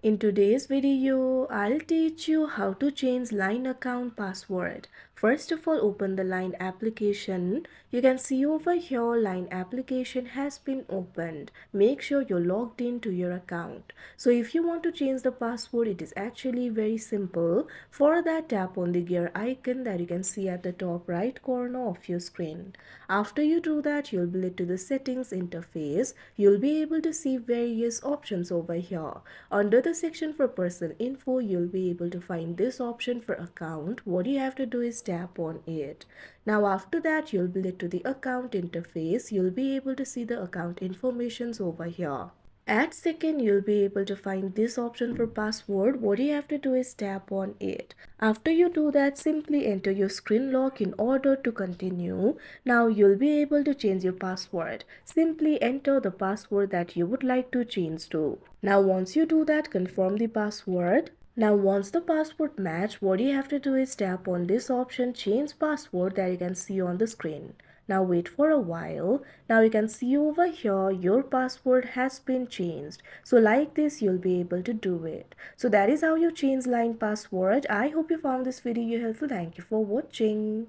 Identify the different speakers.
Speaker 1: In today's video, I'll teach you how to change Line account password. First of all, open the Line application. You can see over here Line application has been opened. Make sure you're logged into your account. So if you want to change the password, it is actually very simple. For that, tap on the gear icon that you can see at the top right corner of your screen. After you do that, you'll be led to the settings interface. You'll be able to see various options over here. Under the section for personal info, you'll be able to find this option for account. What you have to do is tap on it. Now after that, you'll be led to the account interface. You'll be able to see the account informations over here. At second, you'll be able to find this option for password. What you have to do is tap on it. After you do that, simply enter your screen lock in order to continue. Now you'll be able to change your password. Simply enter the password that you would like to change to. Now once you do that, confirm the password. Now once the password match, what you have to do is tap on this option change password that you can see on the screen. Now wait for a while. Now you can see over here your password has been changed. So like this you'll be able to do it. So that is how you change Line password. I hope you found this video helpful. Thank you for watching.